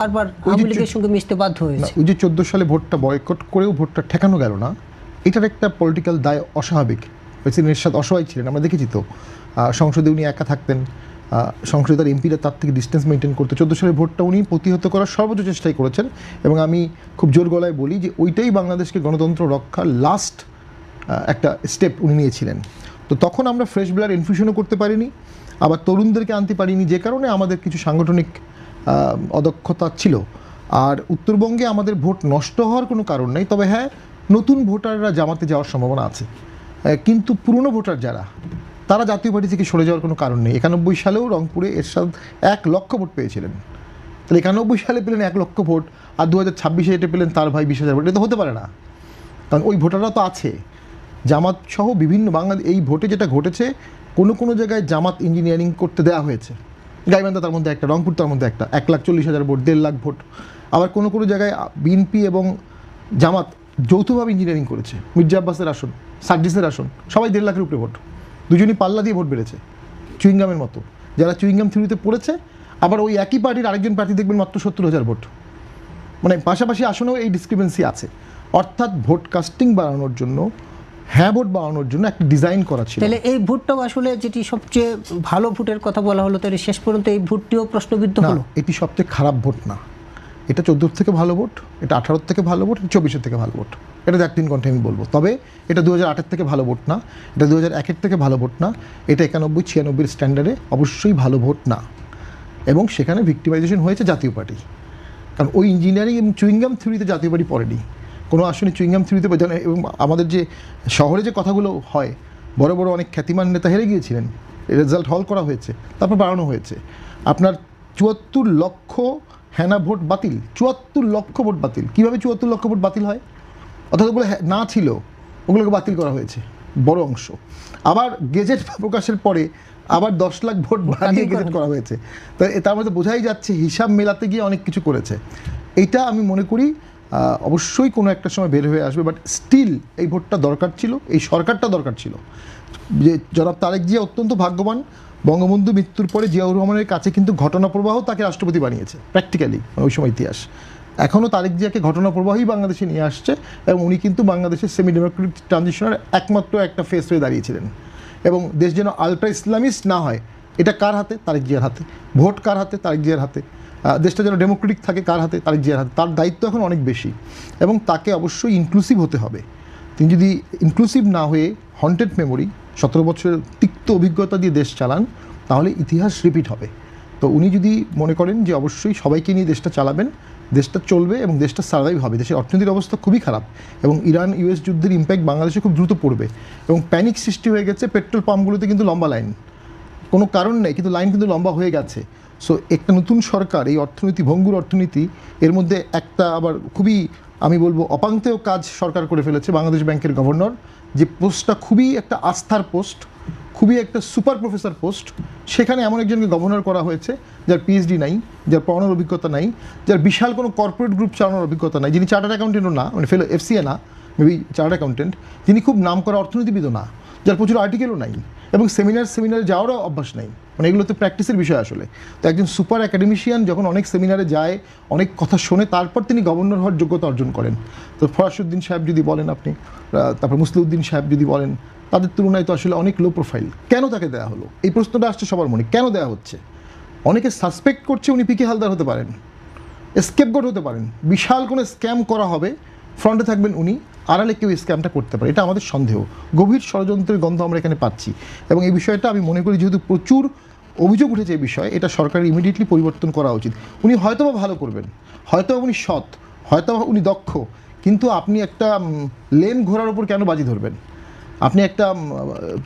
বারবার আওয়ামী লীগের সঙ্গে মিশতে বাধ্য হয়েছে। ওই যে 14 সালে ভোটটা বয়কট করেও ভোটটা ঠেকানো গেল না, এটার একটা পলিটিক্যাল দায় অস্বাভাবিক। প্রেসিডেন্ট এরশাদ অসহায় ছিলেন, আমরা দেখেছি তো। সংসদে উনি একা থাকতেন, সংসদে তার এমপিরা তার থেকে ডিস্টেন্স মেনটেন করতে। 14 সালের ভোটটা উনি প্রতিহত করার সর্বোচ্চ চেষ্টাই করেছেন, এবং আমি খুব জোর গলায় বলি যে ওইটাই বাংলাদেশকে গণতন্ত্র রক্ষার লাস্ট একটা স্টেপ উনি নিয়েছিলেন। তো তখন আমরা ফ্রেশ ব্লাড ইনফিউশনও করতে পারিনি, আবার তরুণদেরকে আনতে পারিনি, যে কারণে আমাদের কিছু সাংগঠনিক অদক্ষতা ছিল। আর উত্তরবঙ্গে আমাদের ভোট নষ্ট হওয়ার কোনো কারণ নেই, তবে হ্যাঁ, নতুন ভোটাররা জামাতে যাওয়ার সম্ভাবনা আছে, কিন্তু পুরনো ভোটার যারা, তারা জাতীয় পার্টি থেকে সরে যাওয়ার কোনো কারণ নেই। 91 সালেও রংপুরে এরশাদ 1 লক্ষ ভোট পেয়েছিলেন, তাহলে 91 সালে পেলেন 1 লক্ষ ভোট, আর 2026-এ এটা পেলেন তার ভাই 20,000 ভোট। এটা তো হতে পারে না, কারণ ওই ভোটাররা তো আছে। জামাত সহ বিভিন্ন বাংলাদেশ, এই ভোটে যেটা ঘটেছে, কোনো জায়গায় জামাত ইঞ্জিনিয়ারিং করতে দেওয়া হয়েছে। গাইবান্ধা তার মধ্যে একটা, রংপুর তার মধ্যে একটা, 1,40,000 ভোট, 1.5 লাখ ভোট। আবার কোনো জায়গায় বিএনপি এবং জামাত যৌথভাবে ইঞ্জিনিয়ারিং করেছে। মির্জা আব্বাসের আসন, সার্জিসের আসন, সবাই 1.5 লাখের উপরে ভোট, দুজনই পাল্লা দিয়ে ভোট বেড়েছে, চুইংগামের মতো। যারা চুইংগাম থিওরিতে পড়েছে, আবার ওই একই পার্টির আরেকজন প্রার্থী দেখবেন মাত্র 70,000 ভোট। মানে পাশাপাশি আসনেও এই ডিসক্রিপেন্সি আছে। অর্থাৎ ভোট কাস্টিং বাড়ানোর জন্য, হ্যাঁ ভোট বাড়ানোর জন্য একটা ডিজাইন করা ছিল। তাহলে এই ভোটটাও আসলে যেটি সবচেয়ে ভালো ভোটের কথা বলা হলো, তাহলে শেষ পর্যন্ত এই ভোটটিও প্রশ্নবিদ্ধ হলো। এটি সবচেয়ে খারাপ ভোট না, এটা 14 থেকে ভালো ভোট, এটা 18 থেকে ভালো ভোট, এটা 24 থেকে ভালো ভোট। এটা 1-3 কণ্ঠে আমি বলবো। তবে এটা 2008 থেকে ভালো ভোট না, এটা 2001 থেকে ভালো ভোট না, এটা 91-96 স্ট্যান্ডার্ডে অবশ্যই ভালো ভোট না। এবং সেখানে ভিক্টিমাইজেশন হয়েছে জাতীয় পার্টি, কারণ ওই ইঞ্জিনিয়ারিং এবং চুইংগাম থিওরিতে জাতীয় পার্টি পড়েনি। কোনো আসলে চুইংগাম থিওরিতে, এবং আমাদের যে শহরে যে কথাগুলো হয়, বড় বড় অনেক খ্যাতিমান নেতা হেরে গিয়েছিলেন, রেজাল্ট হল করা হয়েছে, তারপর বাড়ানো হয়েছে। আপনার 74 লক্ষ হ্যানা ভোট বাতিল, 74 লক্ষ ভোট বাতিল। কীভাবে 74 লক্ষ ভোট বাতিল হয়? অর্থাৎ ওগুলো না ছিল, ওগুলোকে বাতিল করা হয়েছে বড় অংশ। আবার গেজেট প্রকাশের পরে আবার 10 লাখ ভোট বাড়িয়ে গেজেট করা হয়েছে। তো তার মধ্যে বোঝাই যাচ্ছে হিসাব মেলাতে গিয়ে অনেক কিছু করেছে। এইটা আমি মনে করি অবশ্যই কোনো একটা সময় বের হয়ে আসবে, বাট স্টিল এই ভোটটা দরকার ছিল, এই সরকারটা দরকার ছিল। যে জনাব তারেক জিয়া অত্যন্ত ভাগ্যবান, বঙ্গবন্ধু মৃত্যুর পরে জিয়াউর রহমানের কাছে কিন্তু ঘটনা প্রবাহ তাকে রাষ্ট্রপতি বানিয়েছে প্র্যাকটিক্যালি, ওই সময় ইতিহাস। এখনও তারেক জিয়াকে ঘটনা প্রবাহই বাংলাদেশে নিয়ে আসছে, এবং উনি কিন্তু বাংলাদেশের সেমি ডেমোক্রেটিক ট্রানজিশনের একমাত্র একটা ফেস হয়ে দাঁড়িয়েছিলেন। এবং দেশ যেন আলট্রা ইসলামিস্ট না হয়, এটা কার হাতে? তারেক জিয়ার হাতে। ভোট কার হাতে? তারেক জিয়ার হাতে। দেশটা যেন ডেমোক্রেটিক থাকে কার হাতে? তারেক জিয়ার হাতে। তার দায়িত্ব এখন অনেক বেশি, এবং তাকে অবশ্যই ইনক্লুসিভ হতে হবে। তিনি যদি ইনক্লুসিভ না হয়ে হন্টেড মেমোরি, 17 বছরের তিক্ত অভিজ্ঞতা দিয়ে দেশ চালান, তাহলে ইতিহাস রিপিট হবে। তো উনি যদি মনে করেন যে অবশ্যই সবাইকে নিয়ে দেশটা চালাবেন, দেশটা চলবে এবং দেশটা সার্ভাইভ হবে। দেশের অর্থনীতির অবস্থা খুবই খারাপ, এবং ইরান ইউএস যুদ্ধের ইম্প্যাক্ট বাংলাদেশে খুব দ্রুত পড়বে, এবং প্যানিক সৃষ্টি হয়ে গেছে। পেট্রোল পাম্পগুলোতে কিন্তু লম্বা লাইন, কোনো কারণ নেই, কিন্তু লাইন কিন্তু লম্বা হয়ে গেছে। সো একটা নতুন সরকার এই অর্থনীতি, ভঙ্গুর অর্থনীতি, এর মধ্যে একটা আবার খুবই আমি বলবো অপাঙ্ক্তেয় কাজ সরকার করে ফেলেছে। বাংলাদেশ ব্যাংকের গভর্নর, যে পোস্টটা খুবই একটা আস্থার পোস্ট, খুবই একটা সুপার প্রফেসর পোস্ট, সেখানে এমন একজনকে গভর্নর করা হয়েছে যার পিএইচডি নাই, যার পড়ানোর অভিজ্ঞতা নাই, যার বিশাল কোনো কর্পোরেট গ্রুপ চালানোর অভিজ্ঞতা নাই, যিনি চার্টার্ড অ্যাকাউন্টেন্টও না, মানে ফেলো এফসিএ না, মেবি চার্টার্ড অ্যাকাউন্টেন্ট, যিনি খুব নাম করা অর্থনীতিবিদও না, যার প্রচুর আর্টিকেলও নাই, এবং সেমিনারে যাওয়ারও অভ্যাস নেই। মানে এগুলো তো প্র্যাকটিসের বিষয় আসলে। তো একজন সুপার অ্যাকাডেমিশিয়ান যখন অনেক সেমিনারে যায়, অনেক কথা শোনে, তারপর তিনি গভর্নর হওয়ার যোগ্যতা অর্জন করেন। তো ফরাসউদ্দিন সাহেব যদি বলেন আপনি, তারপর মুসলিউদ্দিন সাহেব যদি বলেন, তাদের তুলনায় তো আসলে অনেক লো প্রোফাইল। কেন তাকে দেওয়া হলো? এই প্রশ্নটা আসছে সবার মনে, কেন দেওয়া হচ্ছে? অনেকে সাসপেক্ট করছে উনি পিকে হালদার হতে পারেন, স্কেপগোট হতে পারেন, বিশাল কোনো স্ক্যাম করা হবে, ফ্রন্টে থাকবেন উনি, আড়ালে কেউ স্ক্যামটা করতে পারে। এটা আমাদের সন্দেহ, গভীর ষড়যন্ত্রের গন্ধ আমরা এখানে পাচ্ছি। এবং এই বিষয়টা আমি মনে করি, যেহেতু প্রচুর অভিযোগ উঠেছে এই বিষয়ে, এটা সরকারের ইমিডিয়েটলি পরিবর্তন করা উচিত। উনি হয়তোবা ভালো করবেন, হয়তোবা উনি সৎ, হয়তোবা উনি দক্ষ, কিন্তু আপনি একটা লেন ঘোড়ার উপর কেন বাজি ধরবেন? আপনি একটা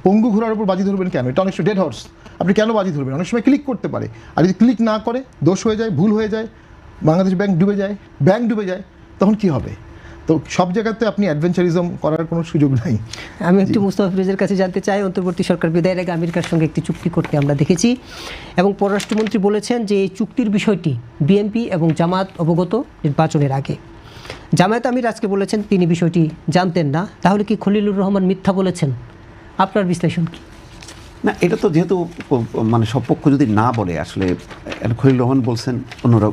পঙ্গু ঘোড়ার উপর বাজি ধরবেন কেন? এটা অনেক সময় ডেড হর্স, আপনি কেন বাজি ধরবেন? অনেক সময় ক্লিক করতে পারে, আর যদি ক্লিক না করে, দোষ হয়ে যায়, ভুল হয়ে যায়, বাংলাদেশ ব্যাংক ডুবে যায়, তখন কি হবে? তো সব জায়গাতে আপনি অ্যাডভেঞ্চারিজম করার কোনো সুযোগ নাই। আমি একটু মুস্তাফা ফিরোজের কাছে জানতে চাই, অন্তর্বর্তী সরকার বিদায়ের আগে আমেরিকার সঙ্গে একটি চুক্তি করতে আমরা দেখেছি, এবং পররাষ্ট্রমন্ত্রী বলেছেন যে এই চুক্তির বিষয়টি বিএনপি এবং জামায়াত অবগত নির্বাচনের আগে। জামায়াত আমির আজকে বলেছেন তিনি বিষয়টি জানতেন না। তাহলে কি খলিলুর রহমান মিথ্যা বলেছেন? আপনার বিশ্লেষণ কি? না, এটা তো যেহেতু মানে সব পক্ষ যদি না বলে, আসলে খলিলুর রহমান বলছেন, অন্যরা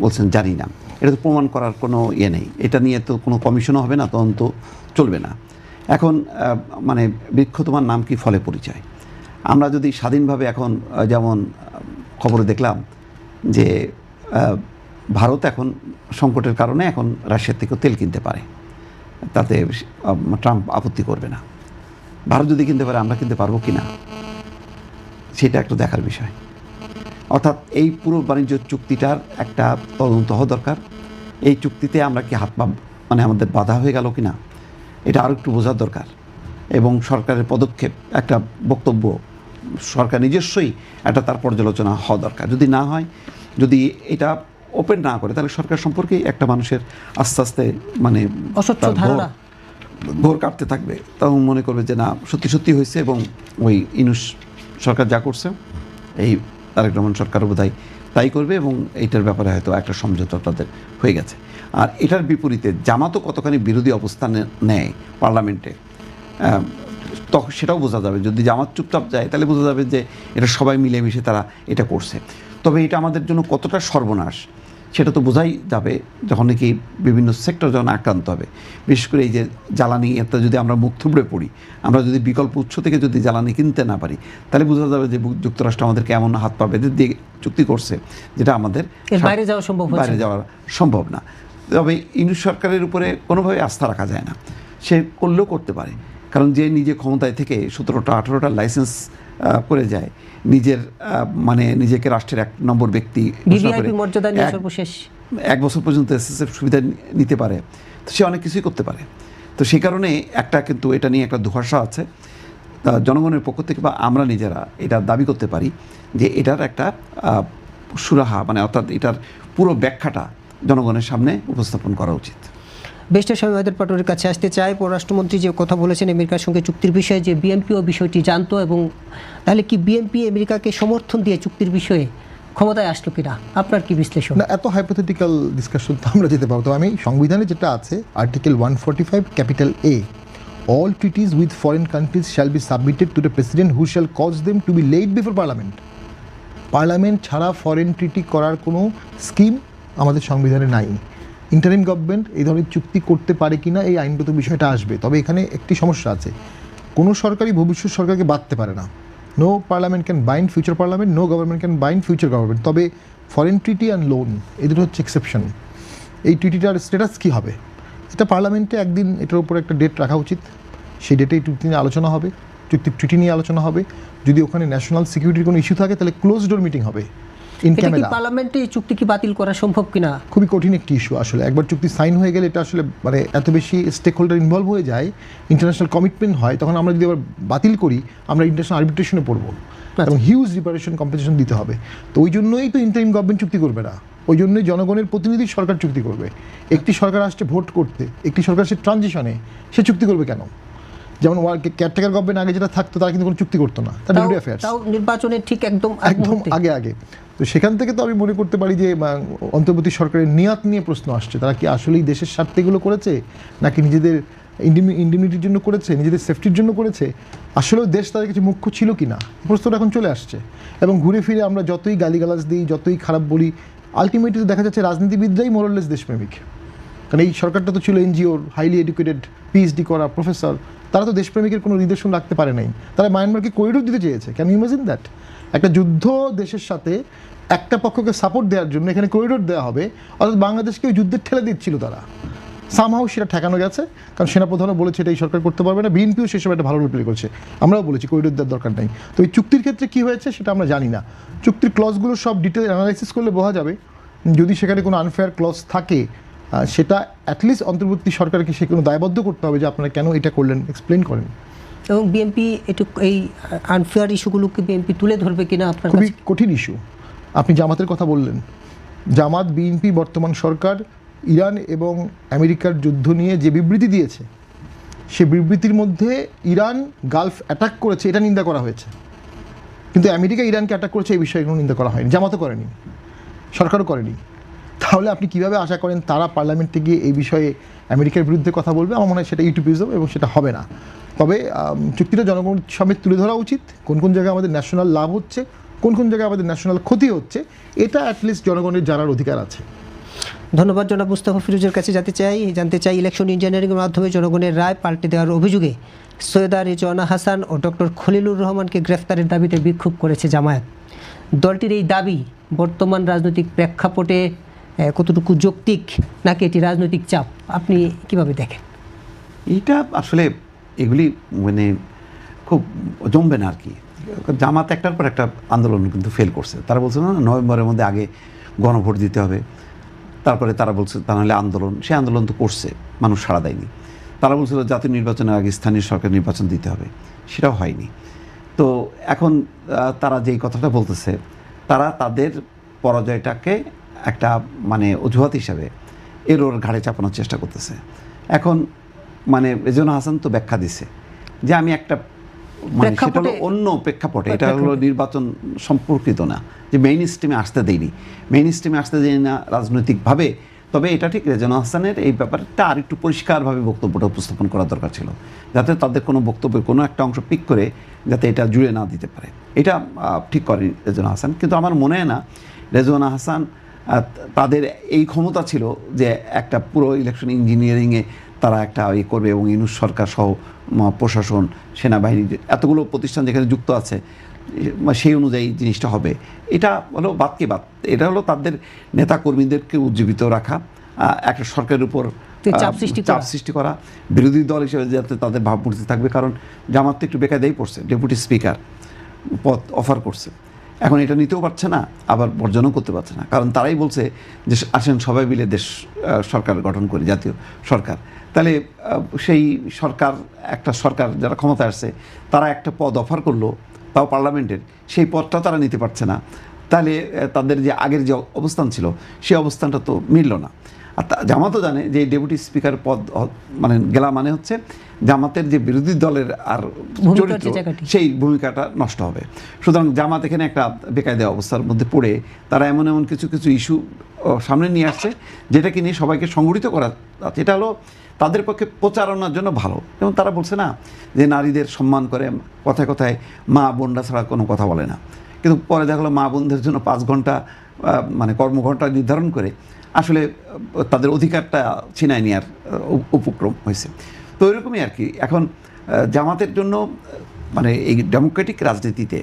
বলছেন জানি না, এটা তো প্রমাণ করার কোনো ইয়ে নেই, এটা নিয়ে তো কোনো কমিশনও হবে না, তদন্ত চলবে না। এখন মানে বৃক্ষ তোমার নাম কি ফলে পরিচয়। আমরা যদি স্বাধীনভাবে এখন যেমন খবরে দেখলাম যে ভারত এখন সংকটের কারণে এখন রাশিয়ার থেকেও তেল কিনতে পারে, তাতে ট্রাম্প আপত্তি করবে না। ভারত যদি কিনতে পারে আমরা কিনতে পারবো কি না, সেটা একটু দেখার বিষয়। অর্থাৎ এই পুরো বাণিজ্য চুক্তিটার একটা তদন্ত হওয়া দরকার। এই চুক্তিতে আমরা কি হাত পা মানে আমাদের বাধা হয়ে গেল কি না, এটা আরও একটু বোঝার দরকার। এবং সরকারের পদক্ষেপ, একটা বক্তব্য সরকার নিজস্বই একটা তার পর্যালোচনা হওয়া দরকার। যদি না হয়, যদি এটা ওপেন না করে, তাহলে সরকার সম্পর্কে একটা মানুষের আস্তে আস্তে মানে অস্বচ্ছ ধারণা ঘোর কাটতে থাকবে। তখন মনে করবে যে না, সত্যি সত্যি হয়েছে, এবং ওই ইউনূস সরকার যা করছে এই তারেক রহমান সরকারও বোধহয় তাই করবে, এবং এইটার ব্যাপারে হয়তো একটা সমঝোতা তাদের হয়ে গেছে। আর এটার বিপরীতে জামাতও কতখানি বিরোধী অবস্থান নেয় পার্লামেন্টে, তখন সেটাও বোঝা যাবে। যদি জামাত চুপচাপ যায় তাহলে বোঝা যাবে যে এটা সবাই মিলেমিশে তারা এটা করছে। তবে এটা আমাদের জন্য কতটা সর্বনাশ সেটা তো বোঝাই যাবে যখন নাকি বিভিন্ন সেক্টর যখন আক্রান্ত হবে। বিশেষ করে এই যে জ্বালানি, এতে যদি আমরা মুখ থুবড়ে পড়ি, আমরা যদি বিকল্প উৎস থেকে যদি জ্বালানি কিনতে না পারি, তাহলে বোঝা যাবে যে যুক্তরাষ্ট্র আমাদেরকে এমন হাত পা বেঁধে দিয়ে চুক্তি করছে যেটা আমাদের বাইরে যাওয়া সম্ভব না। তবে ইউনূস সরকারের উপরে কোনোভাবে আস্থা রাখা যায় না। সে করলেও করতে পারে, কারণ যে নিজে ক্ষমতায় থেকে 17টা 18টা লাইসেন্স করে যায়, নিজের মানে নিজেকে রাষ্ট্রের 1 নম্বর ব্যক্তি এক বছর পর্যন্ত SSF সুবিধা নিতে পারে, তো সে অনেক কিছুই করতে পারে। তো সেই কারণে একটা কিন্তু এটা নিয়ে একটা দুর্ভাষা আছে। জনগণের পক্ষ থেকে বা আমরা নিজেরা এটা দাবি করতে পারি যে এটার একটা সুরাহা, মানে অর্থাৎ এটার পুরো ব্যাখ্যাটা জনগণের সামনে উপস্থাপন করা উচিত। বেস্টের সময় আমাদের পাটোয়ারির কাছে আসতে চাই। পররাষ্ট্রমন্ত্রী যে কথা বলেছেন আমেরিকার সঙ্গে চুক্তির বিষয়ে, যে বিএনপিও বিষয়টি জানতো, এবং তাহলে কি বিএনপি আমেরিকাকে সমর্থন দিয়ে চুক্তির বিষয়ে ক্ষমতায় আসলো কিনা, আপনার কি বিশ্লেষণ? না, এত হাইপোথেটিক্যাল ডিসকাশন তো আমরা যেতে পারবো। তো আমি সংবিধানে যেটা আছে, article 145 capital A, all treaties with foreign countries shall be submitted to the president who shall cause them to be laid before parliament. Parliament ছাড়া ফরেন ট্রিটি করার কোনো স্কিম আমাদের সংবিধানে নাই। ইন্টারিম গভর্নমেন্ট এই ধরনের চুক্তি করতে পারে কিনা এই আইনগত বিষয়টা আসবে। তবে এখানে একটি সমস্যা আছে, কোনো সরকারই ভবিষ্যৎ সরকারকে বাঁধতে পারে না। No parliament can bind future parliament, no government can bind future government. তবে ফরেন ট্রিটি অ্যান্ড লোন, এই দুটো হচ্ছে এক্সেপশন। এই ট্রিটিটার স্ট্যাটাস কী হবে, এটা পার্লামেন্টে একদিন এটার উপর একটা ডেট রাখা উচিত। সেই ডেটে এই চুক্তি নিয়ে আলোচনা হবে, ট্রিটি নিয়ে আলোচনা হবে। যদি ওখানে ন্যাশনাল সিকিউরিটির কোনো ইস্যু থাকে তাহলে ক্লোজ ডোর মিটিং হবে ইন ক্যামেরা। পার্লামেন্টে এই চুক্তি কি বাতিল করা সম্ভব কিনা? খুবই কঠিন একটি ইস্যু আসলে। একবার চুক্তি সাইন হয়ে গেলে এটা আসলে মানে এত বেশি স্টেক হোল্ডার ইনভলভ হয়ে যায়, ইন্টারন্যাশনাল কমিটমেন্ট হয়, তখন আমরা যদি আবার বাতিল করি আমরা ইন্টারন্যাশনাল আর্বিট্রেশনে পড়বো এবং হিউজ রিপারেশন কম্পেনসেশন দিতে হবে। তো ওই জন্যই তো ইন্টারিম গভর্নমেন্ট চুক্তি করবে না, ওই জন্যই জনগণের প্রতিনিধি সরকার চুক্তি করবে। একটি সরকার আসছে ভোট করতে, একটি সরকার আসছে ট্রানজিশনে, সে চুক্তি করবে কেন? যেমন কেয়ারটেকার গভর্নমেন্ট আগে যেটা থাকতো তারা কিন্তু কোনো চুক্তি করতো না, তার ডেলি অ্যাফেয়ার্স নির্বাচনের ঠিক একদম আগে। তো সেখান থেকে তো আমি মনে করতে পারি যে অন্তর্বর্তী সরকারের নিয়াত নিয়ে প্রশ্ন আসছে, তারা কি আসলেই দেশের স্বার্থে এগুলো করেছে, নাকি নিজেদের ইন্ডিমিউনিটির জন্য করেছে, নিজেদের সেফটির জন্য করেছে, আসলেও দেশ তাদের কাছে মুখ্য ছিল কি না, প্রশ্নটা এখন চলে আসছে। এবং ঘুরে ফিরে আমরা যতই গালিগালাজ দিই, যতই খারাপ বলি, আলটিমেটলি দেখা যাচ্ছে রাজনীতিবিদরাই মোরাললেস দেশপ্রেমিক। কারণ এই সরকারটা তো ছিল এনজিওর, হাইলি এডুকেটেড, পিএইচডি করা প্রফেসর, তারা তো দেশপ্রেমিকের কোনো নিদর্শন রাখতে পারে নাই। তারা মায়ানমারকে করিডোর দিতে চেয়েছে। Can you imagine that? একটা যুদ্ধ দেশের সাথে একটা পক্ষকে সাপোর্ট দেওয়ার জন্য এখানে করিডোর দেওয়া হবে, অর্থাৎ বাংলাদেশকে ওই যুদ্ধের ঠেলে দিচ্ছিল তারা। সামহাও সেটা ঠেকানো গেছে, কারণ সেনাপ্রধানও বলেছে এটা এই সরকার করতে পারবে না, বিএনপিও সেসব একটা ভালো রোল প্লে করছে। আমরাও বলেছি করিডোর দেওয়ার দরকার নেই। তো এই চুক্তির ক্ষেত্রে কী হয়েছে সেটা আমরা জানি না। চুক্তির ক্লজগুলো সব ডিটেল অ্যানালাইসিস করলে বোঝা যাবে। যদি সেখানে কোনো আনফেয়ার ক্লজ থাকে সেটা অ্যাটলিস্ট অন্তর্বর্তী সরকারকে সে কোনো দায়বদ্ধ করতে হবে যে আপনারা কেন এটা করলেন, এক্সপ্লেন করেন। এবং বিএনপি একটু এই আনফেয়ার ইস্যুগুলোকে বিএনপি তুলে ধরবে কিনা আপনার? খুবই কঠিন ইস্যু। আপনি জামাতের কথা বললেন, জামাত, বিএনপি, বর্তমান সরকার ইরান এবং আমেরিকার যুদ্ধ নিয়ে যে বিবৃতি দিয়েছে, সে বিবৃতির মধ্যে ইরান গালফ অ্যাটাক করেছে এটা নিন্দা করা হয়েছে, কিন্তু আমেরিকা ইরানকে অ্যাটাক করেছে এই বিষয়ে কোনো নিন্দা করা হয়নি, জামাতও করেনি, সরকারও করেনি। তাহলে আপনি কীভাবে আশা করেন তারা পার্লামেন্টে গিয়ে এই বিষয়ে আমেরিকার বিরুদ্ধে কথা বলবে? আমার মনে হয় সেটা ইউটিউবিজম এবং সেটা হবে না। তবে চুক্তিটা জনগণের সামনে তুলে ধরা উচিত, কোন কোন জায়গায় আমাদের ন্যাশনাল লাভ হচ্ছে, কোন কোন জায়গায় আমাদের ন্যাশনাল ক্ষতি হচ্ছে, এটা অ্যাটলিস্ট জনগণের জানার অধিকার আছে। ধন্যবাদ জনাব মুস্তাফা ফিরোজের কাছে জানতে চাই ইলেকশন ইঞ্জিনিয়ারিংয়ের মাধ্যমে জনগণের রায় পাল্টে দেওয়ার অভিযোগে সৈয়দা রেজওয়ানা হাসান ও ডক্টর খলিলুর রহমানকে গ্রেফতারের দাবিতে বিক্ষোভ করেছে জামায়াত। দলটির এই দাবি বর্তমান রাজনৈতিক প্রেক্ষাপটে কতটুকু যৌক্তিক, নাকি এটি রাজনৈতিক চাপ, আপনি কিভাবে দেখেন? এইটা আসলে এগুলি মানে খুব জমবে না আর কি। জামাত একটার পর একটা আন্দোলন কিন্তু ফেল করছে। তারা বলছে না নভেম্বরের মধ্যে আগে গণভোট দিতে হবে, তারপরে তারা বলছে তা নাহলে আন্দোলন। সেই আন্দোলন তো করছে, মানুষ সাড়া দেয়নি। তারা বলছিল জাতীয় নির্বাচনের আগে স্থানীয় সরকার নির্বাচন দিতে হবে, সেটাও হয়নি। তো এখন তারা যেই কথাটা বলতেছে, তারা তাদের পরাজয়টাকে একটা মানে অজুহাত হিসাবে এর ওর ঘাড়ে চাপানোর চেষ্টা করতেছে। এখন মানে রেজওয়ানা হাসান তো ব্যাখ্যা দিছে যে আমি একটা মানে সেটা হলো অন্য প্রেক্ষাপটে, এটা হলো নির্বাচন সম্পর্কিত না, যে মেইন স্ট্রিমে আসতে দেয়নি, মেইন স্ট্রিমে আসতে দেয়নি না রাজনৈতিকভাবে। তবে এটা ঠিক রেজওয়ানা হাসানের এই ব্যাপারটা আর একটু পরিষ্কারভাবে বক্তব্যটা উপস্থাপন করা দরকার ছিল, যাতে তাদের কোনো বক্তব্যের কোনো একটা অংশ পিক করে যাতে এটা জুড়ে না দিতে পারে। এটা ঠিক করে রেজওয়ানা হাসান। কিন্তু আমার মনে হয় না রেজওয়ানা হাসান তাদের এই ক্ষমতা ছিল যে একটা পুরো ইলেকশন ইঞ্জিনিয়ারিংয়ে তারা একটা ইয়ে করবে এবং ইউনূস সরকার সহ প্রশাসন, সেনাবাহিনী, এতগুলো প্রতিষ্ঠান যেখানে যুক্ত আছে সেই অনুযায়ী জিনিসটা হবে। এটা হলো বাদকে বাদ, এটা হলো তাদের নেতা কর্মীদেরকে উজ্জীবিত রাখা, একটা সরকারের উপর চাপ সৃষ্টি করা, বিরোধী দল হিসেবে যাতে তাদের ভাবমূর্তি থাকবে। কারণ জামাত তো একটু বেকায়দাই পড়ছে, ডেপুটি স্পিকার পদ অফার করছে, এখন এটা নিতেও পারছে না, আবার বর্জনও করতে পারছে না। কারণ তারাই বলছে যে আসেন সবাই মিলে দেশ সরকার গঠন করে, জাতীয় সরকার। তাহলে সেই সরকার, একটা সরকার যারা ক্ষমতা আসছে তারা একটা পদ অফার করলো, তাও পার্লামেন্টের, সেই পদটা তারা নিতে পারছে না। তাহলে তাদের যে আগের যে অবস্থান ছিল সেই অবস্থানটা তো মিলল না। আর জামাতও জানে যে ডেপুটি স্পিকার পদ মানে গেলা মানে হচ্ছে জামাতের যে বিরোধী দলের আর চরিত্র, সেই ভূমিকাটা নষ্ট হবে। সুতরাং জামাত এখানে একটা বেকায়দা অবস্থার মধ্যে পড়ে তারা এমন এমন কিছু কিছু ইস্যু সামনে নিয়ে আসছে যেটাকে নিয়ে সবাইকে সংগঠিত করা, এটা হলো তাদের পক্ষে প্রচারণার জন্য ভালো। যেমন তারা বলছে না যে নারীদের সম্মান করে, কথায় কথায় মা বোনরা ছাড়া কোনো কথা বলে না, কিন্তু পরে দেখা গেলো মা বোনদের জন্য 5 ঘন্টা মানে কর্মঘণ্টা নির্ধারণ করে আসলে তাদের অধিকারটা ছিনায় নেওয়ার উপক্রম হয়েছে। তো এরকমই আর কি। এখন জামাতের জন্য মানে এই ডেমোক্রেটিক রাজনীতিতে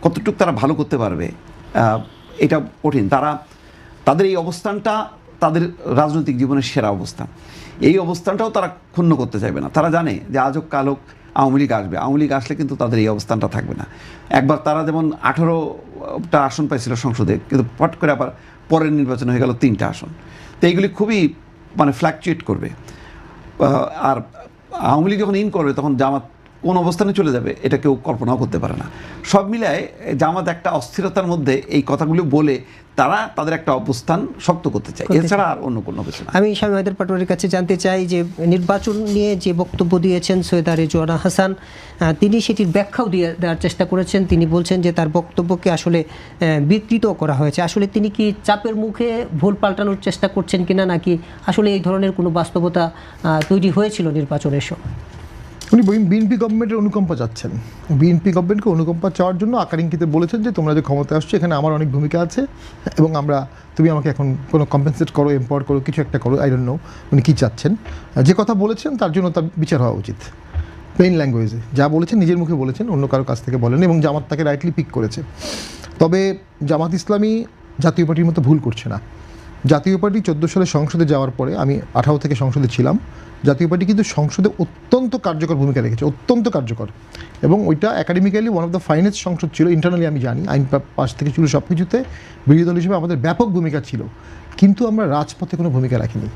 কতটুকু তারা ভালো করতে পারবে এটা কঠিন। তাদের এই অবস্থানটা তাদের রাজনৈতিক জীবনের সেরা অবস্থান, এই অবস্থানটাও তারা ক্ষুণ্ণ করতে চাইবে না। তারা জানে যে আজ হোক কাল হোক আওয়ামী লীগ আসবে, আওয়ামী লীগ আসলে কিন্তু তাদের এই অবস্থানটা থাকবে না। একবার তারা যেমন 18টা আসন পাইছিল সংসদে, কিন্তু পট করে আবার পরের নির্বাচন হয়ে গেল 3টা আসন। তো এইগুলি খুবই মানে ফ্ল্যাকচুয়েট করবে। আর আওয়ামী লীগ যখন ইন করবে তখন জামাত কোন অবস্থানে চলে যাবে এটা কেউ কল্পনাও করতে পারে না। সব মিলায় জামাত একটা অস্থিরতার মধ্যে এই কথাগুলো বলে তারা তাদের একটা অবস্থান শক্ত করতে চায়, এছাড়া আর অন্য কোনো কিছু না। আমি স্বামী হায়দার পাটোয়ারির কাছে জানতে চাই যে নির্বাচন নিয়ে যে বক্তব্য দিয়েছেন সৈয়দা রেজওয়ানা হাসান, তিনি সেটির ব্যাখ্যাও দেওয়ার চেষ্টা করেছেন। তিনি বলছেন যে তার বক্তব্যকে আসলে বিকৃত করা হয়েছে। আসলে তিনি কি চাপের মুখে ভুল পাল্টানোর চেষ্টা করছেন কিনা, নাকি আসলে এই ধরনের কোনো বাস্তবতা তৈরি হয়েছিল নির্বাচনের সময়? উনি বিএনপি গভর্নমেন্টের অনুকম্পা চাচ্ছেন। বিএনপি গভর্নমেন্টকে অনুকম্পা চাওয়ার জন্য আকার ইঙ্গিতে বলেছেন যে তোমরা যে ক্ষমতায় আসছো এখানে আমার অনেক ভূমিকা আছে এবং তুমি আমাকে এখন কোনো কম্পেনসেট করো, এম্পাওয়ার করো, কিছু একটা করো। আই ডোন্ট নো উনি কী চাচ্ছেন। যে কথা বলেছেন তার জন্য তার বিচার হওয়া উচিত। প্লেন ল্যাঙ্গুয়েজে যা বলেছেন নিজের মুখে বলেছেন, অন্য কারো কাছ থেকে বলেন, এবং জামাত তাকে রাইটলি পিক করেছে। তবে জামাত ইসলামী জাতীয় পার্টির মতো ভুল করছে না। জাতীয় পার্টি 14 সালে সংসদে যাওয়ার পরে, আমি 18 থেকে সংসদে ছিলাম, জাতীয় পার্টি কিন্তু সংসদে অত্যন্ত কার্যকর ভূমিকা রেখেছে, অত্যন্ত কার্যকর। এবং ওইটা academically one of the finest সংসদ ছিল। ইন্টারনালি আমি জানি, আইন পাশ থেকে ছিল, সব কিছুতে বিরোধী দল হিসেবে আমাদের ব্যাপক ভূমিকা ছিল, কিন্তু আমরা রাজপথে কোনো ভূমিকা রাখিনি।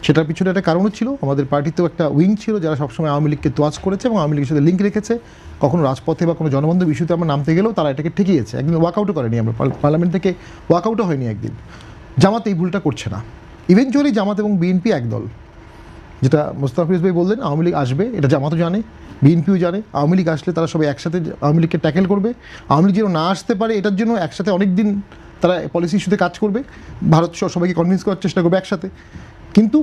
সেটার পিছনে একটা কারণও ছিল, আমাদের পার্টিতেও একটা উইং ছিল যারা সবসময় আওয়ামী লীগকে তোয়াজ করেছে এবং আওয়ামী লীগের সাথে লিঙ্ক রেখেছে। কখনো রাজপথে বা কোনো জনবন্ধব ইস্যুতে আমরা নামতে গেলেও তারা এটাকে ঠেকিয়েছে। একদিন ওয়াকআউটও করেনি, আমরা পার্লামেন্ট থেকে ওয়াকআউটও হয়নি একদিন। জামাত এই ভুলটা করছে না। ইভেনচুয়ালি জামাত এবং বিএনপি এক দল, যেটা মোস্তফা ফিরোজ ভাই বললেন, আওয়ামী লীগ আসবে এটা জামাতও জানে, বিএনপিও জানে। আওয়ামী লীগ আসলে তারা সবাই একসাথে আওয়ামী লীগকে ট্যাকেল করবে। আওয়ামী লীগ যেন না আসতে পারে এটার জন্য একসাথে অনেক দিন তারা পলিসি ইস্যুতে কাজ করবে, ভারত সবাইকে কনভিন্স করার চেষ্টা করবে একসাথে। কিন্তু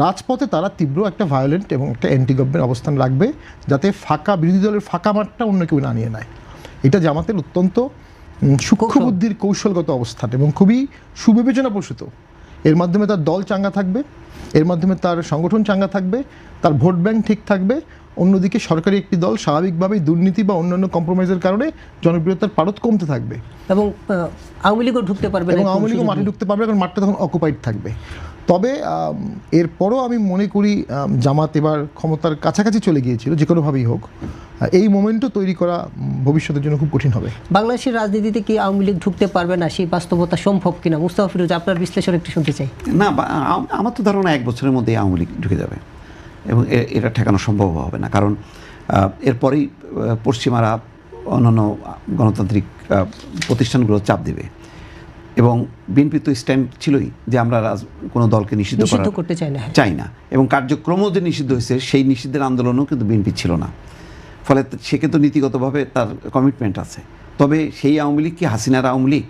রাজপথে তারা তীব্র একটা ভায়োলেন্ট এবং একটা অ্যান্টি গভর্নমেন্ট অবস্থান রাখবে, যাতে বিরোধী দলের ফাঁকা মাঠটা অন্য কেউ না নিয়ে নেয়। এটা জামাতের অত্যন্ত সূক্ষ্ম বুদ্ধির কৌশলগত অবস্থান এবং খুবই সুবিবেচনাপ্রসূত। এর মাধ্যমে তার দল চাঙ্গা থাকবে, এর মাধ্যমে তার সংগঠন চাঙ্গা থাকবে, তার ভোট ব্যাংক ঠিক থাকবে। অন্যদিকে সরকারি একটি দল স্বাভাবিকভাবেই দুর্নীতি বা অন্যান্য কম্প্রোমাইজের কারণে জনপ্রিয়তার পারদ কমতে থাকবে এবং আওয়ামী লীগও ঢুকতে পারবে না, এবং আওয়ামী লীগও মাঠে ঢুকতে পারবে, কারণ মাঠটা তখন অকুপাইড থাকবে। তবে এরপরও আমি মনে করি জামাত এবার ক্ষমতার কাছাকাছি চলে গিয়েছিল, যে কোনোভাবেই হোক। এই মোমেন্টও তৈরি করা ভবিষ্যতের জন্য খুব কঠিন হবে। বাংলাদেশের রাজনীতিতে কি আওয়ামী লীগ ঢুকতে পারবে না, সেই বাস্তবতা সম্ভব কিনা? মুস্তাফা ফিরোজ, আপনার বিশ্লেষণ একটু শুনতে চাই। না, আমার তো ধারণা 1 বছরের মধ্যেই আওয়ামী লীগ ঢুকে যাবে এবং এটা ঠেকানো সম্ভব হবে না। কারণ এরপরেই পশ্চিমারা অন্যান্য গণতান্ত্রিক প্রতিষ্ঠানগুলো চাপ দেবে এবং বিএনপি তো স্ট্যান্ড ছিলই যে আমরা কোনো দলকে নিষিদ্ধ করতে চাই না, এবং কার্যক্রমও যে নিষিদ্ধ হয়েছে সেই নিষিদ্ধের আন্দোলনও কিন্তু বিএনপি ছিল না। ফলে সে কিন্তু নীতিগতভাবে তার কমিটমেন্ট আছে। তবে সেই আওয়ামী লীগ কি হাসিনার আওয়ামী লীগ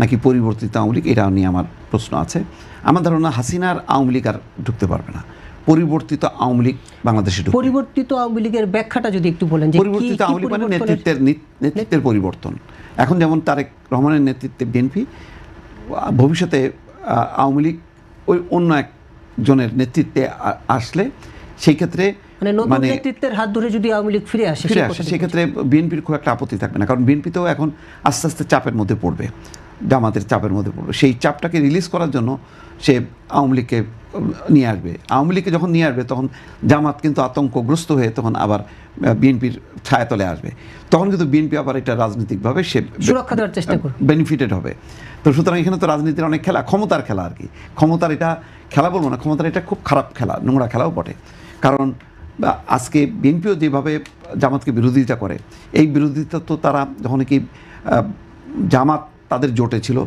নাকি পরিবর্তিত আওয়ামী লীগ, এটা নিয়ে আমার প্রশ্ন আছে। আমার ধারণা হাসিনার আওয়ামী লীগ আর ঢুকতে পারবে না, পরিবর্তিত আওয়ামী লীগ বাংলাদেশে ঢুকবে। পরিবর্তিত আওয়ামী লীগের ব্যাখ্যাটা যদি একটু বলেন। যে পরিবর্তিত আওয়ামী লীগ মানে নেতৃত্বের পরিবর্তন। এখন যেমন তারেক রহমানের নেতৃত্বে বিএনপি, ভবিষ্যতে আওয়ামী লীগ ওই অন্য একজনের নেতৃত্বে আসলে সেই ক্ষেত্রে মানে নেতৃত্বের হাত ধরে যদি আওয়ামী লীগ ফিরে আসে সেক্ষেত্রে বিএনপির খুব একটা আপত্তি থাকবে না, কারণ বিএনপি তো এখন আস্তে আস্তে চাপের মধ্যে পড়বে, জামাতের চাপের মধ্যে পড়বে। সেই চাপটাকে রিলিজ করার জন্য সে আওয়ামী লীগকে নিয়ে আসবে। আওয়ামী লীগকে যখন নিয়ে আসবে তখন জামাত কিন্তু আতঙ্কগ্রস্ত হয়ে তখন আবার বিএনপির ছায়াতলে আসবে। তখন কিন্তু বিএনপি আবার এটা রাজনৈতিকভাবে সে সুরক্ষা দেওয়ার চেষ্টা করবে, বেনিফিটেড হবে। তো সুতরাং এখানে তো রাজনীতির অনেক খেলা, ক্ষমতার খেলা আর কি। ক্ষমতার এটা খেলা বলবো না, ক্ষমতার এটা খুব খারাপ খেলা, নোংরা খেলাও বটে। কারণ আজকে বিএনপিও যেভাবে জামাতকে বিরোধিতা করে, এই বিরোধিতা তো তারা যখন কি জামাত তাদের জোটে ছিল,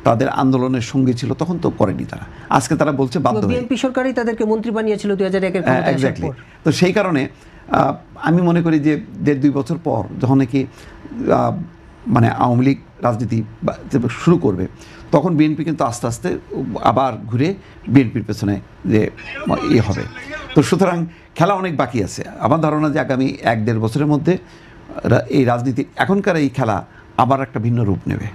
তাদের আন্দোলনের সঙ্গে ছিল, তখন তো করেনি তারা। আজকে তারা বলছে বাধ্য হয়ে। বিএনপি সরকারই তাদেরকে মন্ত্রী বানিয়েছিল 2001-এর এক্স্যাক্টলি। তো সেই কারণে আমি মনে করি যে 1.5-2 বছর পর যখন নাকি মানে আওয়ামী লীগ রাজনীতি শুরু করবে, তখন বিএনপি কিন্তু আস্তে আস্তে আবার ঘুরে বিএনপির পেছনে যে হবে। তো সুতরাং খেলা অনেক বাকি আছে। আমার ধারণা যে আগামী 1-1.5 বছরের মধ্যে এই রাজনীতি এখনকার এই খেলা আবার একটা ভিন্ন রূপ নেবে।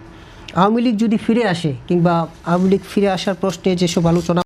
আওয়ামী লীগ যদি ফিরে আসে, কিংবা আওয়ামী লীগ ফিরে আসার প্রশ্নে যেসব আলোচনা